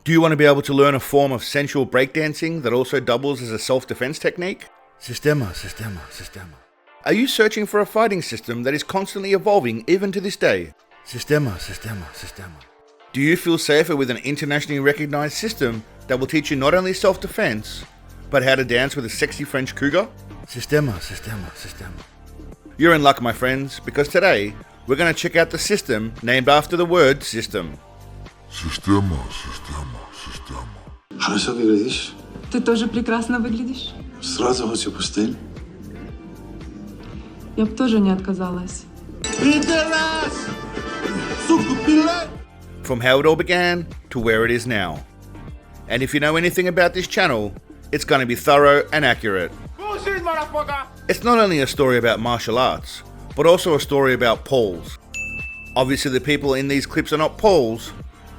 Do you want to be able to learn a form of sensual breakdancing that also doubles as a self-defense technique? Systema. Are you searching for a fighting system that is constantly evolving even to this day? Systema. Do you feel safer with an internationally recognized system that will teach you not only self-defense, but how to dance with a sexy French cougar? Systema. You're in luck, my friends, because today we're going to check out the system named after the word system. Systema. Хорошо выглядишь. Ты тоже прекрасно выглядишь. Сразу хочу постель. Я бы тоже не отказалась. From how it all began to where it is now. And if you know anything about this channel, it's going to be thorough and accurate. Bullshit, motherfucker! It's not only a story about martial arts, but also a story about Pauls. Obviously the people in these clips are not Pauls,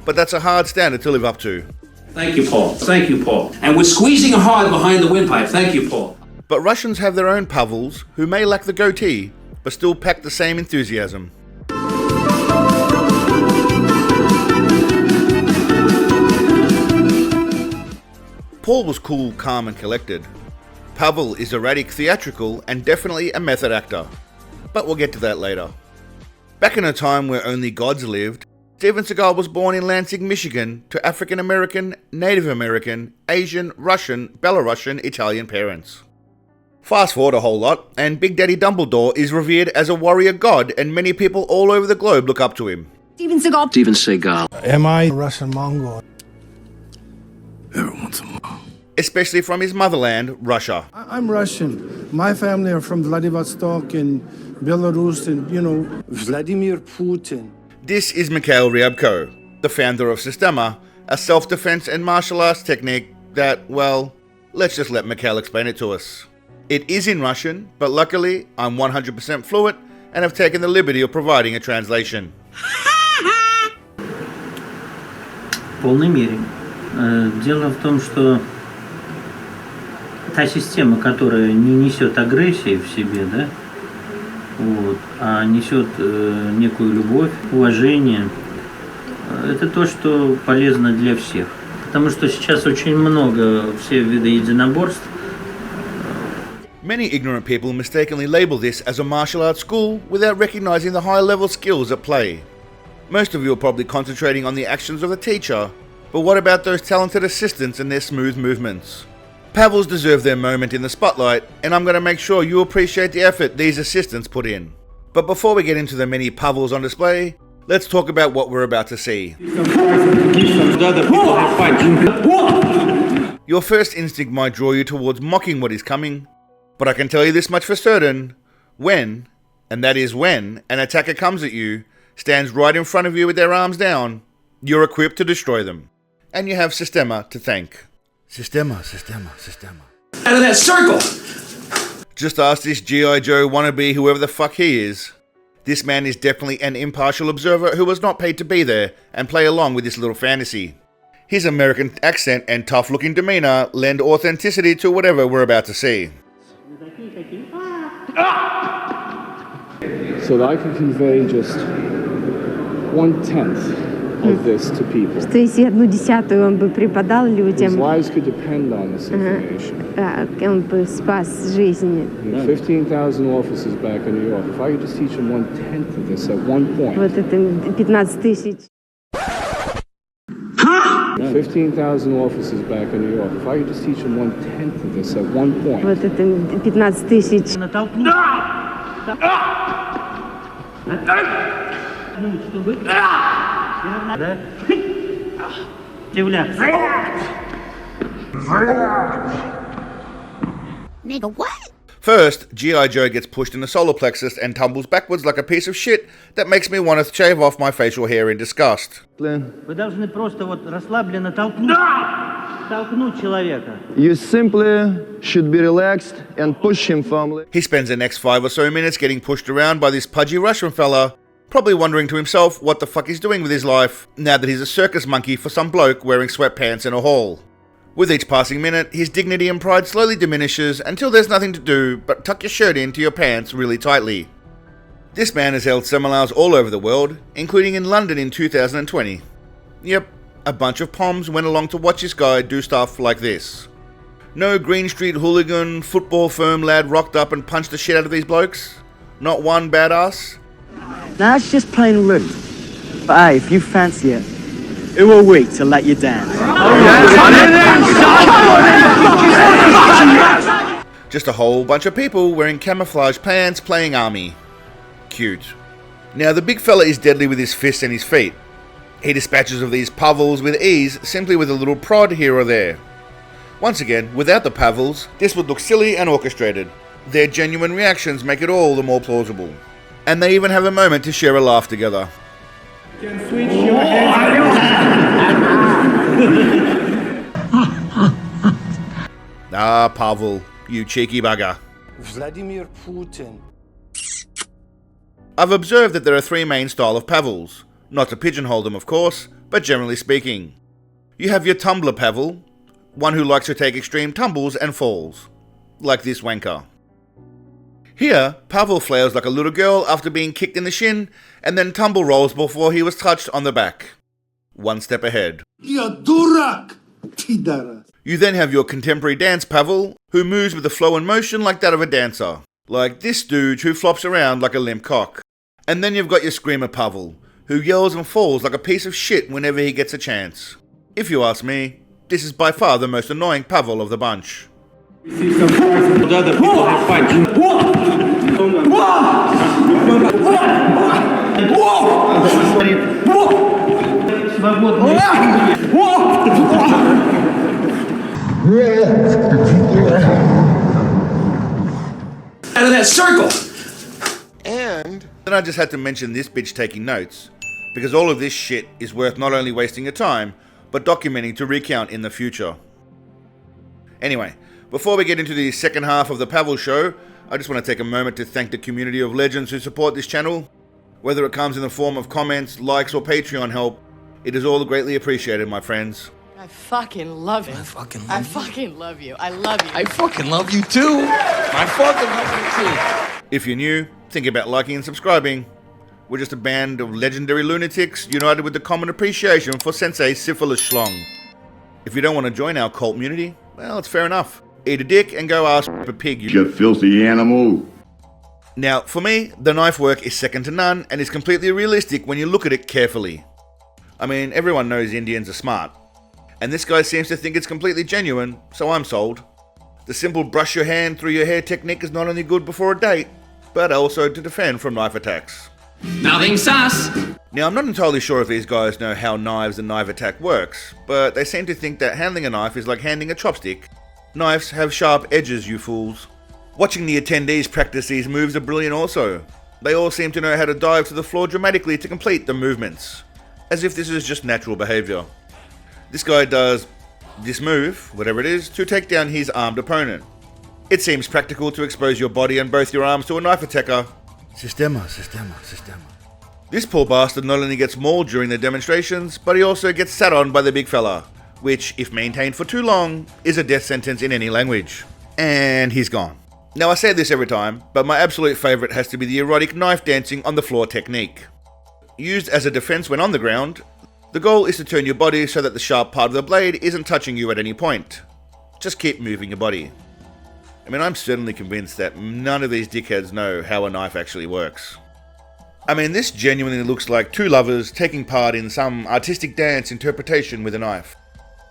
but that's a hard standard to live up to. Thank you, Paul. Thank you, Paul. And we're squeezing hard behind the windpipe. Thank you, Paul. But Russians have their own Pavels, who may lack the goatee, but still pack the same enthusiasm. Paul was cool, calm and collected. Pavel is erratic, theatrical, and definitely a method actor. But we'll get to that later. Back in a time where only gods lived, Steven Seagal was born in Lansing, Michigan to African American, Native American, Asian, Russian, Belarusian, Italian parents. Fast forward a whole lot, and Big Daddy Dumbledore is revered as a warrior god and many people all over the globe look up to him. Steven Seagal. Steven Seagal. Am I Russian Mongol? Every once in a while. Especially from his motherland, Russia. I'm Russian. My family are from Vladivostok and Belarus and, Vladimir Putin. This is Mikhail Ryabko, the founder of Systema, a self-defense and martial arts technique that, well, let's just let Mikhail explain it to us. It is in Russian, but luckily I'm 100% fluent and have taken the liberty of providing a translation. В полной мере. Дело в том, что та система, которая не несет агрессии в себе, да, а несет некую любовь, уважение, это то, что полезно для всех. Потому что сейчас очень много все виды единоборств. Many ignorant people mistakenly label this as a martial arts school without recognizing the high-level skills at play. Most of you are probably concentrating on the actions of the teacher, but what about those talented assistants and their smooth movements? Pavels deserve their moment in the spotlight, and I'm going to make sure you appreciate the effort these assistants put in. But before we get into the many Pavels on display, let's talk about what we're about to see. Your first instinct might draw you towards mocking what is coming, but I can tell you this much for certain: when, and that is when, an attacker comes at you, stands right in front of you with their arms down, you're equipped to destroy them. And you have Systema to thank. Systema. Out of that circle! Just ask this G.I. Joe wannabe whoever the fuck he is. This man is definitely an impartial observer who was not paid to be there and play along with this little fantasy. His American accent and tough looking demeanor lend authenticity to whatever we're about to see. So that I can convey just 1/10 of this to people. Что если 1/10 он бы преподал людям, Lives could depend on this information. он бы спас жизни. 15,000 officers back in New York. If I could just teach them 1/10 of this at one point. Вот это 15 тысяч. 15,000 officers back in New York. If I could just teach them 1/10 of this at one point. Вот это 15 тысяч. Nigga, what? First, G.I. Joe gets pushed in the solar plexus and tumbles backwards like a piece of shit that makes me want to shave off my facial hair in disgust. Вы должны просто вот расслабленно толкнуть человека. You simply should be relaxed and push him firmly. He spends the next 5 or so minutes getting pushed around by this pudgy Russian fella, probably wondering to himself what the fuck he's doing with his life now that he's a circus monkey for some bloke wearing sweatpants in a hall. With each passing minute, his dignity and pride slowly diminishes until there's nothing to do but tuck your shirt into your pants really tightly. This man has held seminars all over the world, including in London in 2020. Yep, a bunch of poms went along to watch this guy do stuff like this. No Green Street hooligan, football firm lad rocked up and punched the shit out of these blokes? Not one badass? That's just plain rude. But hey, if you fancy it, who are we to let you down? Just a whole bunch of people wearing camouflage pants playing army. Cute. Now the big fella is deadly with his fists and his feet. He dispatches of these pavels with ease, simply with a little prod here or there. Once again, without the pavels, this would look silly and orchestrated. Their genuine reactions make it all the more plausible. And they even have a moment to share a laugh together. Ah, Pavel, you cheeky bugger. Vladimir Putin. I've observed that there are three main styles of pavels. Not to pigeonhole them, of course, but generally speaking. You have your tumbler pavel, one who likes to take extreme tumbles and falls. Like this wanker. Here, Pavel flails like a little girl after being kicked in the shin, and then tumble rolls before he was touched on the back. One step ahead. Ya durak! Pidara. You then have your contemporary dance Pavel, who moves with a flow and motion like that of a dancer. Like this dude who flops around like a limp cock. And then you've got your screamer Pavel, who yells and falls like a piece of shit whenever he gets a chance. If you ask me, this is by far the most annoying Pavel of the bunch. Out of that circle! And then I just had to mention this bitch taking notes, because all of this shit is worth not only wasting your time, but documenting to recount in the future. Anyway, before we get into the second half of the Pavel show, I just want to take a moment to thank the community of legends who support this channel. Whether it comes in the form of comments, likes, or Patreon help, it is all greatly appreciated, my friends. I fucking love it. I fucking love you. I love you. I fucking love you too. I fucking love you too. If you're new, think about liking and subscribing. We're just a band of legendary lunatics united with the common appreciation for Sensei Syphilis Schlong. If you don't want to join our cult community, well, it's fair enough. Eat a dick and go ask a pig, you filthy animal. Now, for me, the knife work is second to none and is completely realistic when you look at it carefully. I mean, everyone knows Indians are smart. And this guy seems to think it's completely genuine, so I'm sold. The simple brush your hand through your hair technique is not only good before a date, but also to defend from knife attacks. Nothing sus! Now, I'm not entirely sure if these guys know how knives and knife attack works, but they seem to think that handling a knife is like handing a chopstick. Knives have sharp edges, you fools. Watching the attendees practice these moves are brilliant also. They all seem to know how to dive to the floor dramatically to complete the movements, as if this is just natural behavior. This guy does this move, whatever it is, to take down his armed opponent. It seems practical to expose your body and both your arms to a knife attacker. Systema. This poor bastard not only gets mauled during the demonstrations, but he also gets sat on by the big fella, which, if maintained for too long, is a death sentence in any language. And he's gone. Now, I say this every time, but my absolute favourite has to be the erotic knife dancing on the floor technique. Used as a defense when on the ground, the goal is to turn your body so that the sharp part of the blade isn't touching you at any point. Just keep moving your body. I mean, I'm certainly convinced that none of these dickheads know how a knife actually works. I mean, this genuinely looks like two lovers taking part in some artistic dance interpretation with a knife.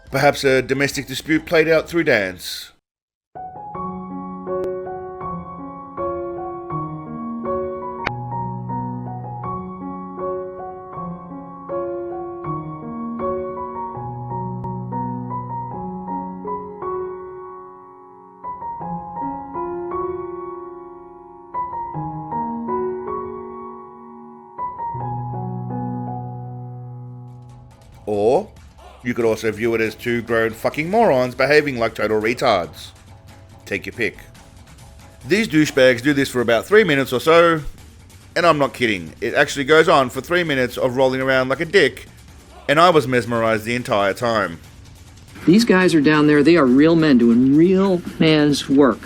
Perhaps a domestic dispute played out through dance. Or, you could also view it as two grown fucking morons behaving like total retards. Take your pick. These douchebags do this for about 3 minutes or so, and I'm not kidding, it actually goes on for 3 minutes of rolling around like a dick, and I was mesmerized the entire time. These guys are down there, they are real men doing real man's work.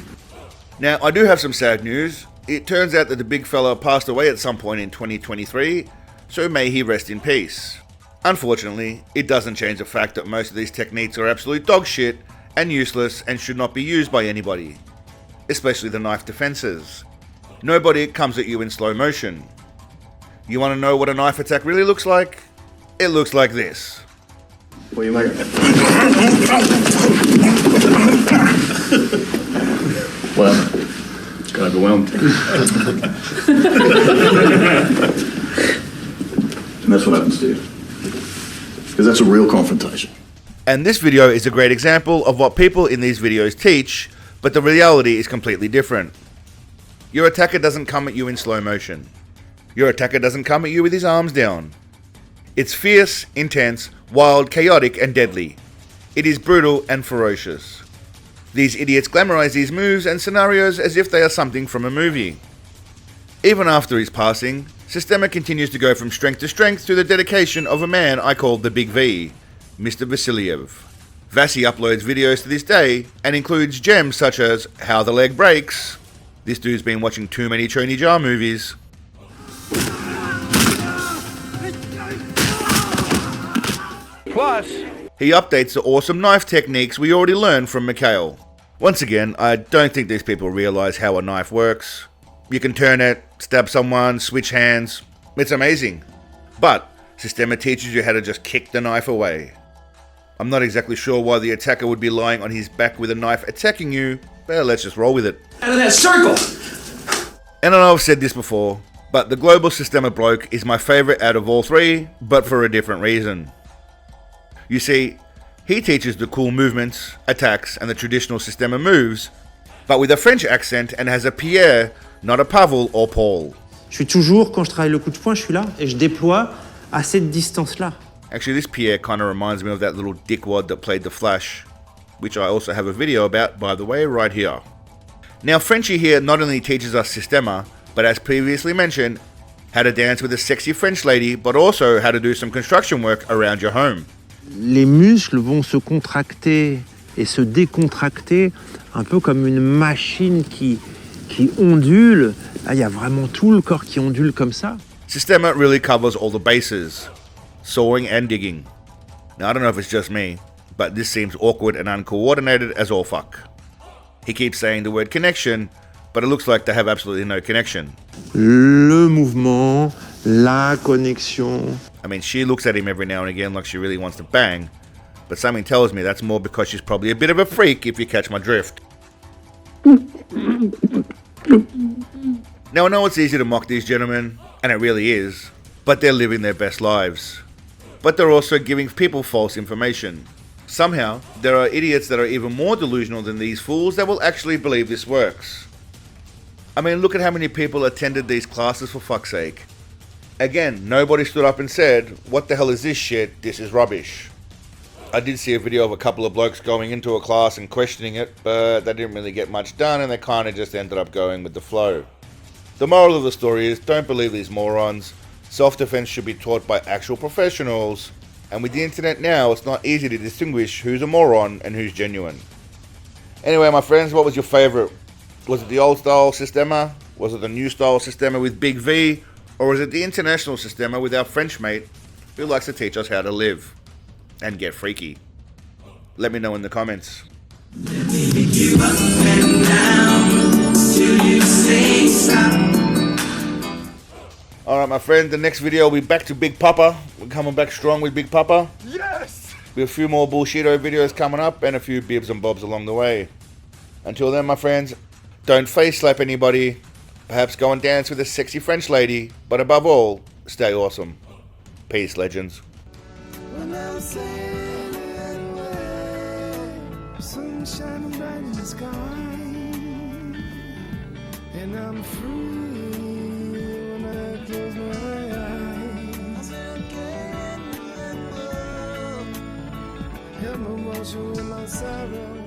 Now, I do have some sad news. It turns out that the big fella passed away at some point in 2023, so may he rest in peace. Unfortunately, it doesn't change the fact that most of these techniques are absolute dog shit and useless and should not be used by anybody, especially the knife defenses. Nobody comes at you in slow motion. You want to know what a knife attack really looks like? It looks like this. What do you make? Well, it's kind of overwhelmed. And that's what happens to you. Because that's a real confrontation. And this video is a great example of what people in these videos teach, but the reality is completely different. Your attacker doesn't come at you in slow motion. Your attacker doesn't come at you with his arms down. It's fierce, intense, wild, chaotic, and deadly. It is brutal and ferocious. These idiots glamorize these moves and scenarios as if they are something from a movie. Even after his passing, Systema continues to go from strength to strength through the dedication of a man I call the Big V, Mr. Vasiliev. Vasi uploads videos to this day and includes gems such as How the Leg Breaks. This dude's been watching too many Choni Jar movies. Plus, he updates the awesome knife techniques we already learned from Mikhail. Once again, I don't think these people realize how a knife works. You can turn it, stab someone, switch hands. It's amazing. But Systema teaches you how to just kick the knife away. I'm not exactly sure why the attacker would be lying on his back with a knife attacking you, but let's just roll with it. Out of that circle! And I know I've said this before, but the global Systema bloke is my favorite out of all three, but for a different reason. You see, he teaches the cool movements, attacks, and the traditional Systema moves, but with a French accent and has a Pierre, not a Pavel or Paul. Je suis toujours, quand je travaille le coup de poing, je suis là et je déploie à cette distance-là. Actually, this Pierre kind of reminds me of that little dickwad that played the Flash, which I also have a video about, by the way, right here. Now, Frenchie here not only teaches us Systema, but as previously mentioned, how to dance with a sexy French lady, but also how to do some construction work around your home. Les muscles vont se contracter et se décontracter un peu comme une machine qui ondule. Là, il y a vraiment tout le corps qui ondule comme ça. Systema really covers all the bases, sawing and digging. Now, I don't know if it's just me, but this seems awkward and uncoordinated as all fuck. He keeps saying the word connection, but it looks like they have absolutely no connection. Le mouvement, la connexion. I mean, she looks at him every now and again like she really wants to bang, but something tells me that's more because she's probably a bit of a freak, if you catch my drift. Now, I know it's easy to mock these gentlemen, and it really is, but they're living their best lives. But they're also giving people false information. Somehow, there are idiots that are even more delusional than these fools that will actually believe this works. I mean, look at how many people attended these classes, for fuck's sake. Again, nobody stood up and said, what the hell is this shit, this is rubbish. I did see a video of a couple of blokes going into a class and questioning it, but they didn't really get much done and they kind of just ended up going with the flow. The moral of the story is, don't believe these morons. Self-defense should be taught by actual professionals, and with the internet now, it's not easy to distinguish who's a moron and who's genuine. Anyway, my friends, what was your favorite? Was it the old style Systema? Was it the new style Systema with Big V? Or is it the international Systema with our French mate who likes to teach us how to live and get freaky? Let me know in the comments. Alright, my friend, the next video will be back to Big Papa. We're coming back strong with Big Papa. Yes! We have a few more Bullshido videos coming up and a few bibs and bobs along the way. Until then, my friends, don't face slap anybody. Perhaps go and dance with a sexy French lady, but above all, stay awesome. Peace, legends. Sunshine bright in the sky, and I'm free when I close my eyes. Help me wash away my sorrow.